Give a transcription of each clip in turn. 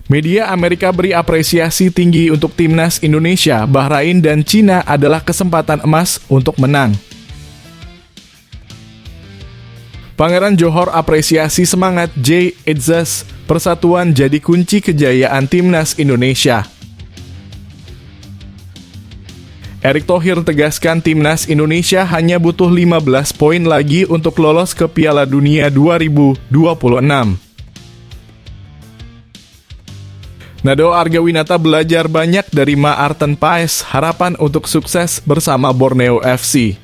Media Amerika beri apresiasi tinggi untuk timnas Indonesia, Bahrain, dan Cina adalah kesempatan emas untuk menang. Pangeran Johor apresiasi semangat J. Izzas, persatuan jadi kunci kejayaan timnas Indonesia. Erick Thohir tegaskan timnas Indonesia hanya butuh 15 poin lagi untuk lolos ke Piala Dunia 2026. Nado Argawinata belajar banyak dari Maarten Paes, harapan untuk sukses bersama Borneo FC.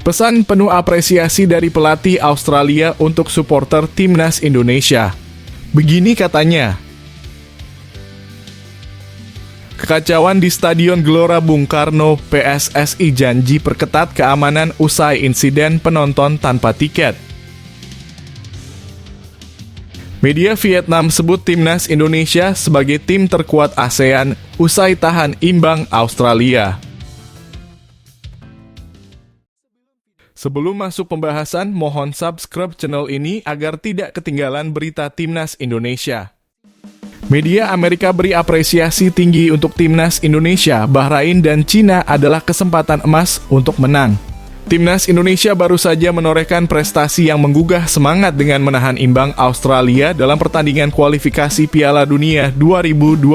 Pesan penuh apresiasi dari pelatih Australia untuk supporter timnas Indonesia. Begini katanya, kekacauan di Stadion Gelora Bung Karno, PSSI janji perketat keamanan usai insiden penonton tanpa tiket. Media Vietnam sebut timnas Indonesia sebagai tim terkuat ASEAN usai tahan imbang Australia. Sebelum masuk pembahasan, mohon subscribe channel ini agar tidak ketinggalan berita timnas Indonesia. Media Amerika beri apresiasi tinggi untuk timnas Indonesia, Bahrain, dan Cina adalah kesempatan emas untuk menang. Timnas Indonesia baru saja menorehkan prestasi yang menggugah semangat dengan menahan imbang Australia dalam pertandingan kualifikasi Piala Dunia 2024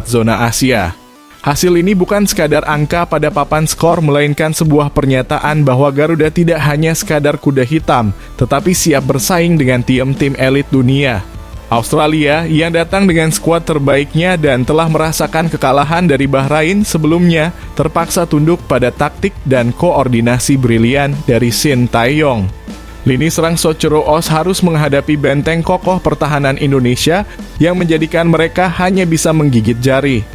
zona Asia. Hasil ini bukan sekadar angka pada papan skor, melainkan sebuah pernyataan bahwa Garuda tidak hanya sekadar kuda hitam, tetapi siap bersaing dengan tim-tim elit dunia. Australia yang datang dengan skuad terbaiknya dan telah merasakan kekalahan dari Bahrain sebelumnya terpaksa tunduk pada taktik dan koordinasi brilian dari Shin Tae-yong. Lini serang Sochero Os harus menghadapi benteng kokoh pertahanan Indonesia yang menjadikan mereka hanya bisa menggigit jari.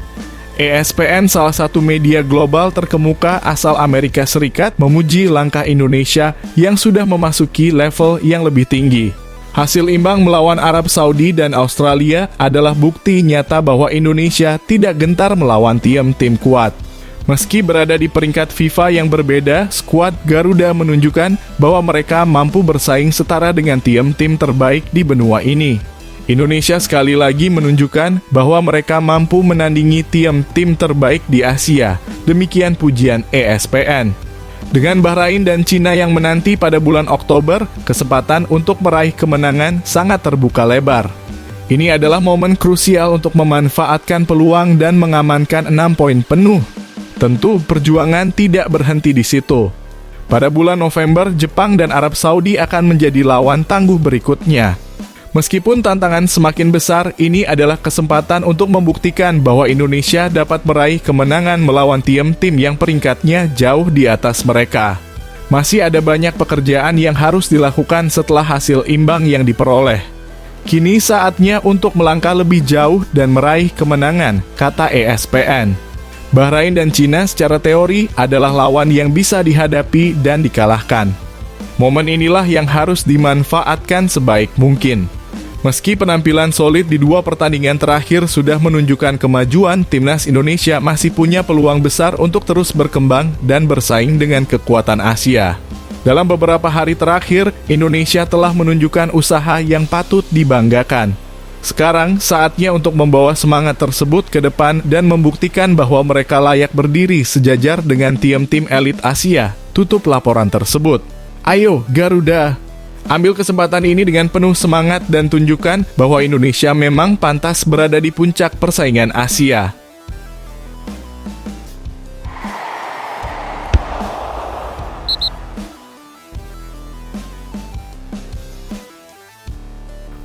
ESPN, salah satu media global terkemuka asal Amerika Serikat, memuji langkah Indonesia yang sudah memasuki level yang lebih tinggi. Hasil imbang melawan Arab Saudi dan Australia adalah bukti nyata bahwa Indonesia tidak gentar melawan tim-tim kuat. Meski berada di peringkat FIFA yang berbeda, skuad Garuda menunjukkan bahwa mereka mampu bersaing setara dengan tim-tim terbaik di benua ini. Indonesia sekali lagi menunjukkan bahwa mereka mampu menandingi tim-tim terbaik di Asia. Demikian pujian ESPN. Dengan Bahrain dan Cina yang menanti pada bulan Oktober, kesempatan untuk meraih kemenangan sangat terbuka lebar. Ini adalah momen krusial untuk memanfaatkan peluang dan mengamankan 6 poin penuh. Tentu perjuangan tidak berhenti di situ. Pada bulan November, Jepang dan Arab Saudi akan menjadi lawan tangguh berikutnya. Meskipun tantangan semakin besar, ini adalah kesempatan untuk membuktikan bahwa Indonesia dapat meraih kemenangan melawan tim-tim yang peringkatnya jauh di atas mereka. Masih ada banyak pekerjaan yang harus dilakukan setelah hasil imbang yang diperoleh. Kini saatnya untuk melangkah lebih jauh dan meraih kemenangan, kata ESPN. Bahrain dan Cina secara teori adalah lawan yang bisa dihadapi dan dikalahkan. Momen inilah yang harus dimanfaatkan sebaik mungkin. Meski penampilan solid di dua pertandingan terakhir sudah menunjukkan kemajuan, timnas Indonesia masih punya peluang besar untuk terus berkembang dan bersaing dengan kekuatan Asia. Dalam beberapa hari terakhir, Indonesia telah menunjukkan usaha yang patut dibanggakan. Sekarang, saatnya untuk membawa semangat tersebut ke depan dan membuktikan bahwa mereka layak berdiri sejajar dengan tim-tim elit Asia. Tutup laporan tersebut. Ayo, Garuda! Ambil kesempatan ini dengan penuh semangat dan tunjukkan bahwa Indonesia memang pantas berada di puncak persaingan Asia.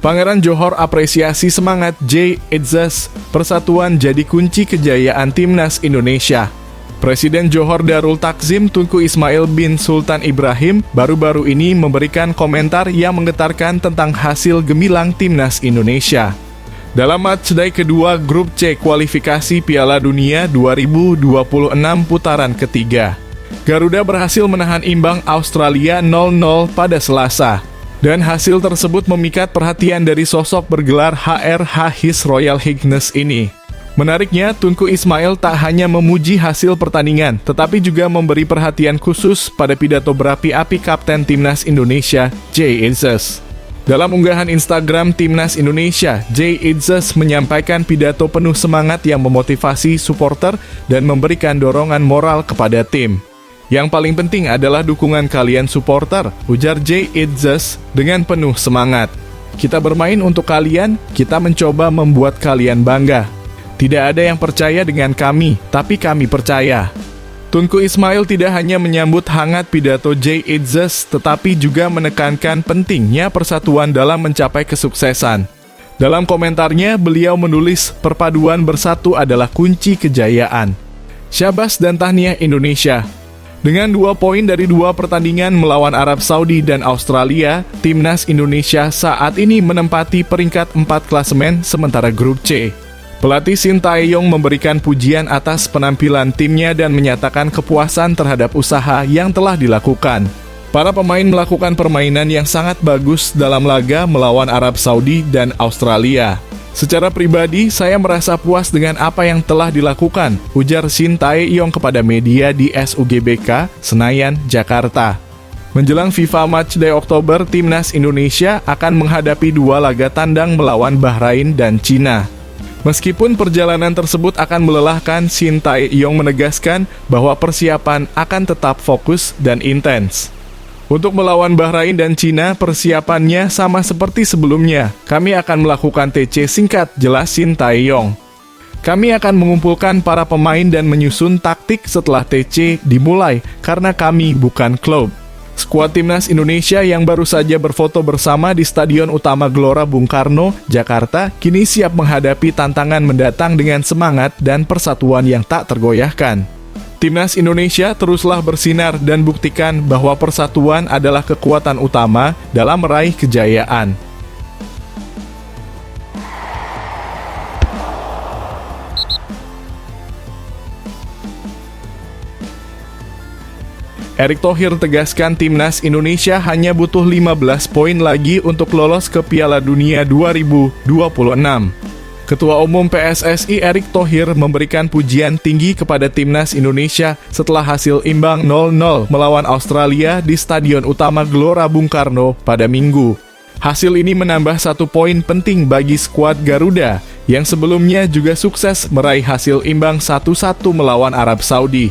Pangeran Johor apresiasi semangat J. Izzas, persatuan jadi kunci kejayaan timnas Indonesia. Presiden Johor Darul Takzim Tunku Ismail bin Sultan Ibrahim baru-baru ini memberikan komentar yang menggetarkan tentang hasil gemilang timnas Indonesia. Dalam matchday kedua grup C kualifikasi Piala Dunia 2026 putaran ketiga, Garuda berhasil menahan imbang Australia 0-0 pada Selasa. Dan hasil tersebut memikat perhatian dari sosok bergelar HRH His Royal Highness ini. Menariknya, Tunku Ismail tak hanya memuji hasil pertandingan, tetapi juga memberi perhatian khusus pada pidato berapi-api Kapten Timnas Indonesia, J. Izzas. Dalam unggahan Instagram Timnas Indonesia, Jay Itzes menyampaikan pidato penuh semangat yang memotivasi supporter dan memberikan dorongan moral kepada tim. Yang paling penting adalah dukungan kalian supporter, ujar Jay Itzes dengan penuh semangat. Kita bermain untuk kalian, kita mencoba membuat kalian bangga. Tidak ada yang percaya dengan kami, tapi kami percaya. Tunku Ismail tidak hanya menyambut hangat pidato Jay Itzes, tetapi juga menekankan pentingnya persatuan dalam mencapai kesuksesan. Dalam komentarnya, beliau menulis, perpaduan bersatu adalah kunci kejayaan. Syabas dan tahniah Indonesia. Dengan 2 poin dari 2 pertandingan melawan Arab Saudi dan Australia, Timnas Indonesia saat ini menempati peringkat 4 klasemen sementara grup C. Pelatih Sintayong memberikan pujian atas penampilan timnya dan menyatakan kepuasan terhadap usaha yang telah dilakukan. Para pemain melakukan permainan yang sangat bagus dalam laga melawan Arab Saudi dan Australia. Secara pribadi, saya merasa puas dengan apa yang telah dilakukan, ujar Sintayong kepada media di SUGBK, Senayan, Jakarta. Menjelang FIFA Matchday Oktober, Timnas Indonesia akan menghadapi 2 laga tandang melawan Bahrain dan Cina. Meskipun perjalanan tersebut akan melelahkan, Sintayong menegaskan bahwa persiapan akan tetap fokus dan intens. Untuk melawan Bahrain dan Cina, persiapannya sama seperti sebelumnya. Kami akan melakukan TC singkat, jelas Sintayong. Kami akan mengumpulkan para pemain dan menyusun taktik setelah TC dimulai, karena kami bukan klub. Skuad Timnas Indonesia yang baru saja berfoto bersama di Stadion Utama Gelora Bung Karno, Jakarta, kini siap menghadapi tantangan mendatang dengan semangat dan persatuan yang tak tergoyahkan. Timnas Indonesia teruslah bersinar dan buktikan bahwa persatuan adalah kekuatan utama dalam meraih kejayaan. Erick Thohir tegaskan Timnas Indonesia hanya butuh 15 poin lagi untuk lolos ke Piala Dunia 2026. Ketua Umum PSSI Erick Thohir memberikan pujian tinggi kepada Timnas Indonesia setelah hasil imbang 0-0 melawan Australia di Stadion Utama Gelora Bung Karno pada Minggu. Hasil ini menambah 1 poin penting bagi skuad Garuda yang sebelumnya juga sukses meraih hasil imbang 1-1 melawan Arab Saudi.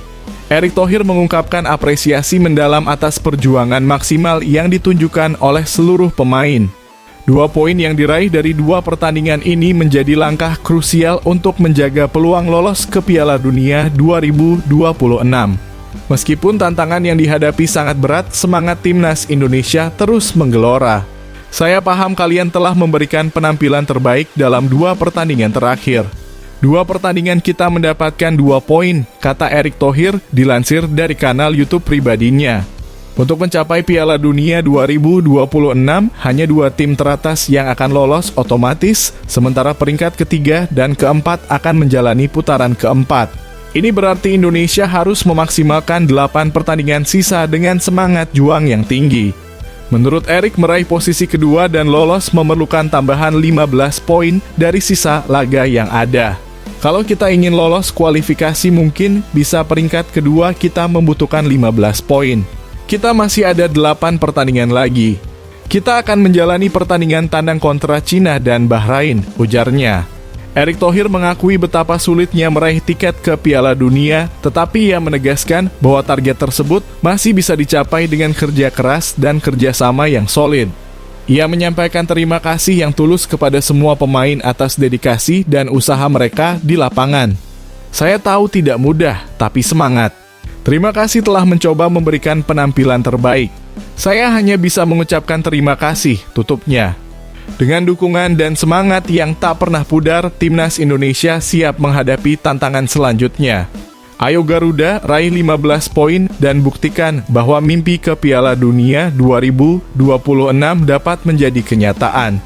Erick Thohir mengungkapkan apresiasi mendalam atas perjuangan maksimal yang ditunjukkan oleh seluruh pemain. 2 poin yang diraih dari 2 pertandingan ini menjadi langkah krusial untuk menjaga peluang lolos ke Piala Dunia 2026. Meskipun tantangan yang dihadapi sangat berat, semangat Timnas Indonesia terus menggelora. Saya paham kalian telah memberikan penampilan terbaik dalam 2 pertandingan terakhir. 2 pertandingan kita mendapatkan 2 poin, kata Erick Thohir dilansir dari kanal YouTube pribadinya. Untuk mencapai Piala Dunia 2026, hanya 2 tim teratas yang akan lolos otomatis, sementara peringkat ketiga dan keempat akan menjalani putaran keempat. Ini berarti Indonesia harus memaksimalkan 8 pertandingan sisa dengan semangat juang yang tinggi. Menurut Erick, meraih posisi kedua dan lolos memerlukan tambahan 15 poin dari sisa laga yang ada. Kalau kita ingin lolos kualifikasi mungkin bisa peringkat kedua kita membutuhkan 15 poin. Kita masih ada 8 pertandingan lagi. Kita akan menjalani pertandingan tandang kontra Cina dan Bahrain, ujarnya. Erick Thohir mengakui betapa sulitnya meraih tiket ke Piala Dunia, tetapi ia menegaskan bahwa target tersebut masih bisa dicapai dengan kerja keras dan kerjasama yang solid. Ia menyampaikan terima kasih yang tulus kepada semua pemain atas dedikasi dan usaha mereka di lapangan. Saya tahu tidak mudah, tapi semangat. Terima kasih telah mencoba memberikan penampilan terbaik. Saya hanya bisa mengucapkan terima kasih, tutupnya. Dengan dukungan dan semangat yang tak pernah pudar, Timnas Indonesia siap menghadapi tantangan selanjutnya. Ayo Garuda, raih 15 poin dan buktikan bahwa mimpi ke Piala Dunia 2026 dapat menjadi kenyataan.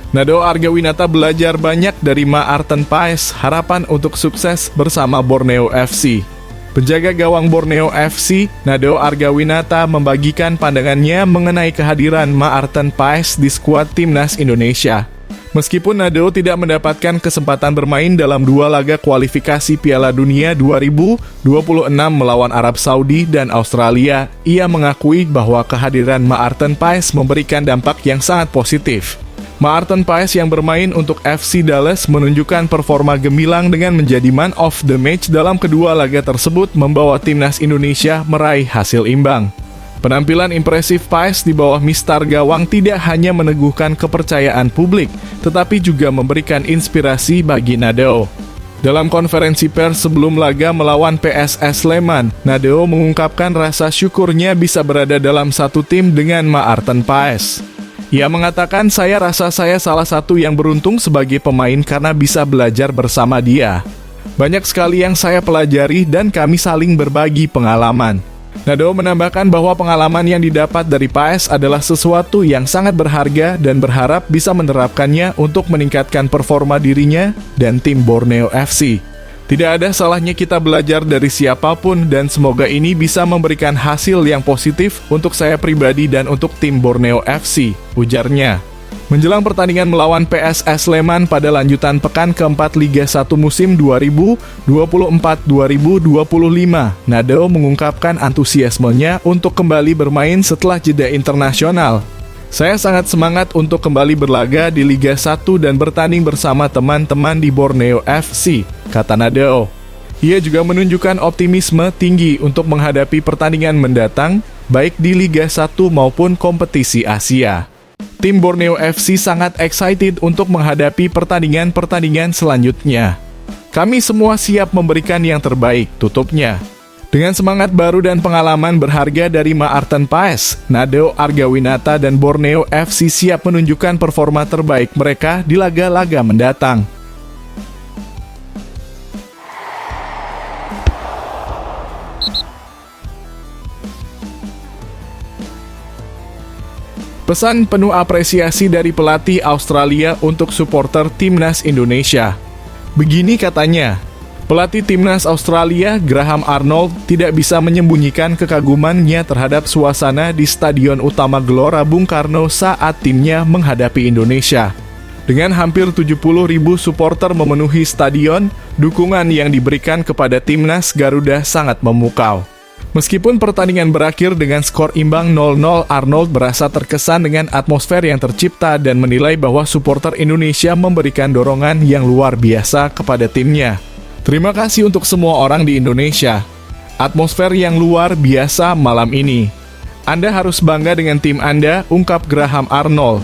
Nadeo Argawinata belajar banyak dari Maarten Paes, harapan untuk sukses bersama Borneo FC. Penjaga gawang Borneo FC, Nadeo Argawinata membagikan pandangannya mengenai kehadiran Maarten Paes di skuad Timnas Indonesia. Meskipun Nadeo tidak mendapatkan kesempatan bermain dalam 2 laga kualifikasi Piala Dunia 2026 melawan Arab Saudi dan Australia, ia mengakui bahwa kehadiran Maarten Paes memberikan dampak yang sangat positif. Maarten Paes yang bermain untuk FC Dallas menunjukkan performa gemilang dengan menjadi man of the match dalam kedua laga tersebut, membawa timnas Indonesia meraih hasil imbang. Penampilan impresif Paes di bawah mistar gawang tidak hanya meneguhkan kepercayaan publik, tetapi juga memberikan inspirasi bagi Nadeo. Dalam konferensi pers sebelum laga melawan PSS Sleman, Nadeo mengungkapkan rasa syukurnya bisa berada dalam satu tim dengan Maarten Paes. Ia mengatakan, "Saya rasa saya salah satu yang beruntung sebagai pemain karena bisa belajar bersama dia. Banyak sekali yang saya pelajari dan kami saling berbagi pengalaman." Nadeo menambahkan bahwa pengalaman yang didapat dari Paes adalah sesuatu yang sangat berharga dan berharap bisa menerapkannya untuk meningkatkan performa dirinya dan tim Borneo FC. "Tidak ada salahnya kita belajar dari siapapun dan semoga ini bisa memberikan hasil yang positif untuk saya pribadi dan untuk tim Borneo FC," ujarnya. Menjelang pertandingan melawan PSS Sleman pada lanjutan pekan keempat Liga 1 musim 2024-2025, Nadeo mengungkapkan antusiasmenya untuk kembali bermain setelah jeda internasional. "Saya sangat semangat untuk kembali berlaga di Liga 1 dan bertanding bersama teman-teman di Borneo FC," kata Nadeo. Ia juga menunjukkan optimisme tinggi untuk menghadapi pertandingan mendatang, baik di Liga 1 maupun kompetisi Asia. Tim Borneo FC sangat excited untuk menghadapi pertandingan-pertandingan selanjutnya. "Kami semua siap memberikan yang terbaik," tutupnya. Dengan semangat baru dan pengalaman berharga dari Maarten Paes, Nadeo Argawinata dan Borneo FC siap menunjukkan performa terbaik mereka di laga-laga mendatang. Pesan penuh apresiasi dari pelatih Australia untuk supporter timnas Indonesia. Begini katanya, pelatih timnas Australia, Graham Arnold, tidak bisa menyembunyikan kekagumannya terhadap suasana di Stadion Utama Gelora Bung Karno saat timnya menghadapi Indonesia. Dengan hampir 70.000 supporter memenuhi stadion, dukungan yang diberikan kepada timnas Garuda sangat memukau. Meskipun pertandingan berakhir dengan skor imbang 0-0, Arnold merasa terkesan dengan atmosfer yang tercipta dan menilai bahwa supporter Indonesia memberikan dorongan yang luar biasa kepada timnya. "Terima kasih untuk semua orang di Indonesia. Atmosfer yang luar biasa malam ini. Anda harus bangga dengan tim Anda," ungkap Graham Arnold.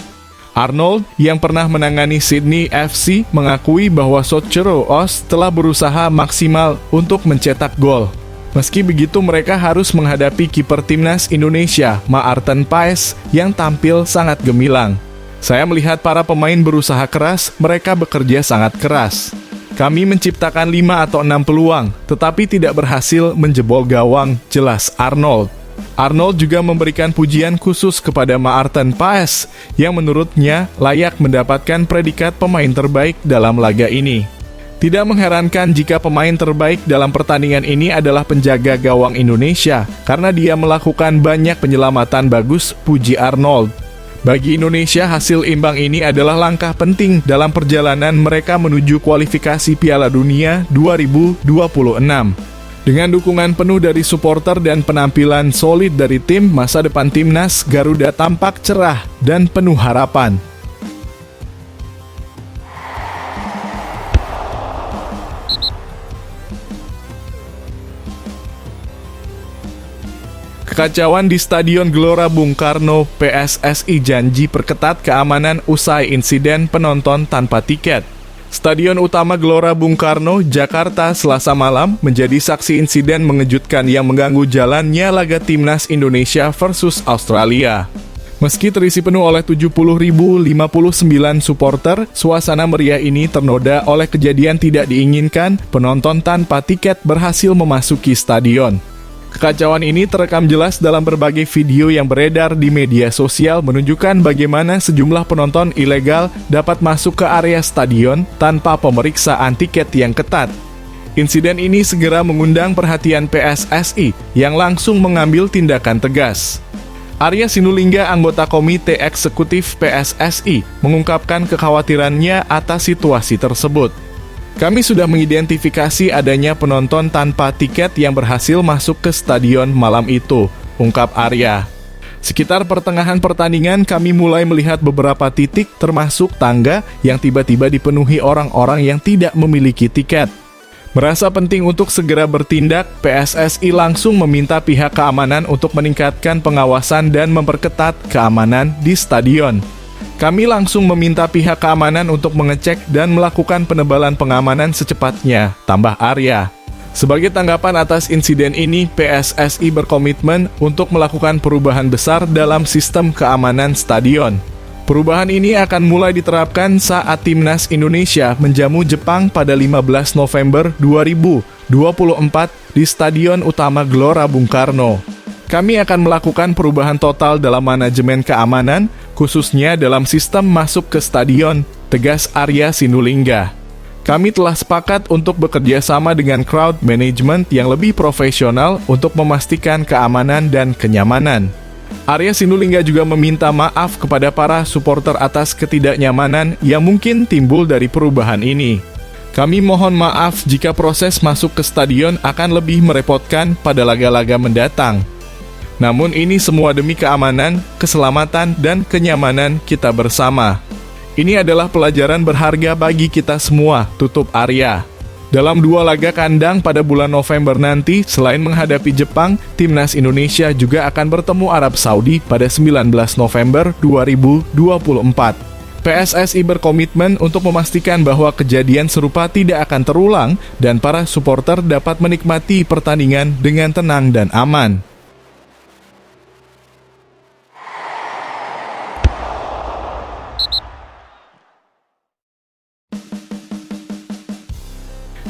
Arnold, yang pernah menangani Sydney FC, mengakui bahwa Socceroo Oz telah berusaha maksimal untuk mencetak gol. Meski begitu, mereka harus menghadapi kiper timnas Indonesia, Maarten Paes, yang tampil sangat gemilang. "Saya melihat para pemain berusaha keras, mereka bekerja sangat keras. Kami menciptakan 5 atau 6 peluang, tetapi tidak berhasil menjebol gawang," jelas Arnold. Arnold juga memberikan pujian khusus kepada Maarten Paes, yang menurutnya layak mendapatkan predikat pemain terbaik dalam laga ini. Tidak mengherankan jika pemain terbaik dalam pertandingan ini adalah penjaga gawang Indonesia, karena dia melakukan banyak penyelamatan bagus, puji Arnold. Bagi Indonesia, hasil imbang ini adalah langkah penting dalam perjalanan mereka menuju kualifikasi Piala Dunia 2026. Dengan dukungan penuh dari supporter dan penampilan solid dari tim, masa depan timnas Garuda tampak cerah dan penuh harapan. Kekacauan di Stadion Gelora Bung Karno, PSSI janji perketat keamanan usai insiden penonton tanpa tiket. Stadion Utama Gelora Bung Karno, Jakarta, Selasa malam menjadi saksi insiden mengejutkan yang mengganggu jalannya laga timnas Indonesia versus Australia. Meski terisi penuh oleh 70.059 supporter, suasana meriah ini ternoda oleh kejadian tidak diinginkan. Penonton tanpa tiket berhasil memasuki stadion. Kekacauan ini terekam jelas dalam berbagai video yang beredar di media sosial, menunjukkan bagaimana sejumlah penonton ilegal dapat masuk ke area stadion tanpa pemeriksaan tiket yang ketat. Insiden ini segera mengundang perhatian PSSI yang langsung mengambil tindakan tegas. Arya Sinulinga, anggota Komite Eksekutif PSSI, mengungkapkan kekhawatirannya atas situasi tersebut. Kami sudah mengidentifikasi adanya penonton tanpa tiket yang berhasil masuk ke stadion malam itu, ungkap Arya. Sekitar pertengahan pertandingan kami mulai melihat beberapa titik termasuk tangga yang tiba-tiba dipenuhi orang-orang yang tidak memiliki tiket. Merasa penting untuk segera bertindak, PSSI langsung meminta pihak keamanan untuk meningkatkan pengawasan dan memperketat keamanan di stadion. Kami langsung meminta pihak keamanan untuk mengecek dan melakukan penebalan pengamanan secepatnya, tambah Arya. Sebagai tanggapan atas insiden ini, PSSI berkomitmen untuk melakukan perubahan besar dalam sistem keamanan stadion. Perubahan ini akan mulai diterapkan saat Timnas Indonesia menjamu Jepang pada 15 November 2024 di Stadion Utama Gelora Bung Karno. Kami akan melakukan perubahan total dalam manajemen keamanan, khususnya dalam sistem masuk ke stadion, tegas Arya Sinulinga. Kami telah sepakat untuk bekerja sama dengan crowd management yang lebih profesional untuk memastikan keamanan dan kenyamanan. Arya Sinulinga juga meminta maaf kepada para supporter atas ketidaknyamanan yang mungkin timbul dari perubahan ini. Kami mohon maaf jika proses masuk ke stadion akan lebih merepotkan pada laga-laga mendatang. Namun ini semua demi keamanan, keselamatan, dan kenyamanan kita bersama. Ini adalah pelajaran berharga bagi kita semua, tutup Arya. Dalam 2 laga kandang pada bulan November nanti, selain menghadapi Jepang, Timnas Indonesia juga akan bertemu Arab Saudi pada 19 November 2024. PSSI berkomitmen untuk memastikan bahwa kejadian serupa tidak akan terulang dan para supporter dapat menikmati pertandingan dengan tenang dan aman.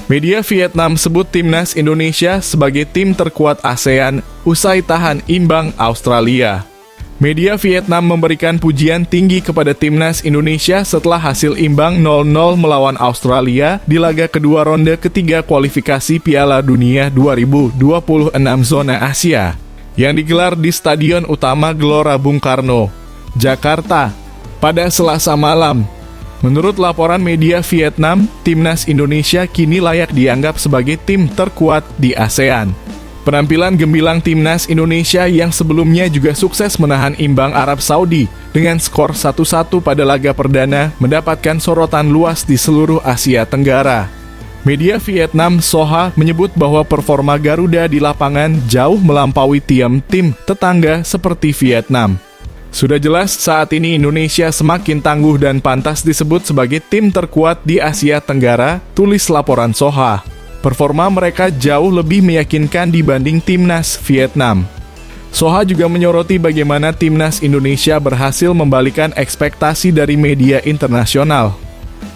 Media Vietnam sebut Timnas Indonesia sebagai tim terkuat ASEAN usai tahan imbang Australia. Media Vietnam memberikan pujian tinggi kepada Timnas Indonesia setelah hasil imbang 0-0 melawan Australia di laga kedua ronde ketiga kualifikasi Piala Dunia 2026 zona Asia yang digelar di Stadion Utama Gelora Bung Karno, Jakarta, pada Selasa malam. Menurut laporan media Vietnam, Timnas Indonesia kini layak dianggap sebagai tim terkuat di ASEAN. Penampilan gemilang Timnas Indonesia yang sebelumnya juga sukses menahan imbang Arab Saudi dengan skor 1-1 pada laga perdana mendapatkan sorotan luas di seluruh Asia Tenggara. Media Vietnam Soha menyebut bahwa performa Garuda di lapangan jauh melampaui tim tetangga seperti Vietnam. Sudah jelas saat ini Indonesia semakin tangguh dan pantas disebut sebagai tim terkuat di Asia Tenggara, tulis laporan Soha. Performa mereka jauh lebih meyakinkan dibanding Timnas Vietnam. Soha juga menyoroti bagaimana Timnas Indonesia berhasil membalikan ekspektasi dari media internasional.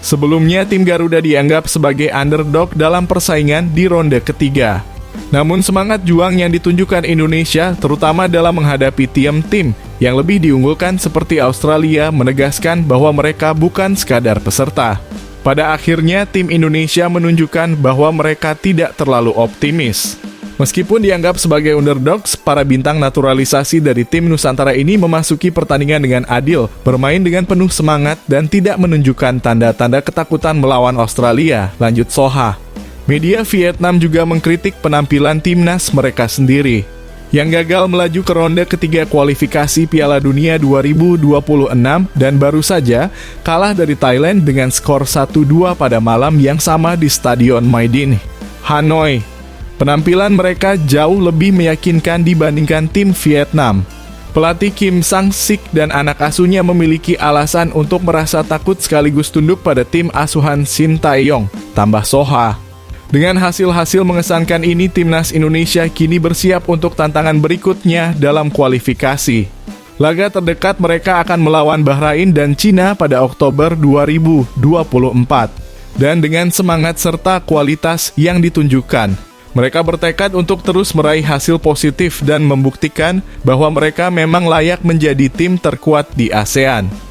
Sebelumnya tim Garuda dianggap sebagai underdog dalam persaingan di ronde ketiga. Namun semangat juang yang ditunjukkan Indonesia, terutama dalam menghadapi tim yang lebih diunggulkan seperti Australia, menegaskan bahwa mereka bukan sekadar peserta. Pada akhirnya, tim Indonesia menunjukkan bahwa mereka tidak terlalu optimis. Meskipun dianggap sebagai underdogs, para bintang naturalisasi dari tim Nusantara ini memasuki pertandingan dengan adil, bermain dengan penuh semangat, dan tidak menunjukkan tanda-tanda ketakutan melawan Australia, lanjut Soha. Media Vietnam juga mengkritik penampilan timnas mereka sendiri, yang gagal melaju ke ronde ketiga kualifikasi Piala Dunia 2026 dan baru saja kalah dari Thailand dengan skor 1-2 pada malam yang sama di Stadion My Dinh, Hanoi. Penampilan mereka jauh lebih meyakinkan dibandingkan tim Vietnam. Pelatih Kim Sang-sik dan anak asuhnya memiliki alasan untuk merasa takut sekaligus tunduk pada tim asuhan Shin Tae-yong, tambah Soha. Dengan hasil-hasil mengesankan ini, Timnas Indonesia kini bersiap untuk tantangan berikutnya dalam kualifikasi. Laga terdekat mereka akan melawan Bahrain dan Cina pada Oktober 2024. Dan dengan semangat serta kualitas yang ditunjukkan, mereka bertekad untuk terus meraih hasil positif dan membuktikan bahwa mereka memang layak menjadi tim terkuat di ASEAN.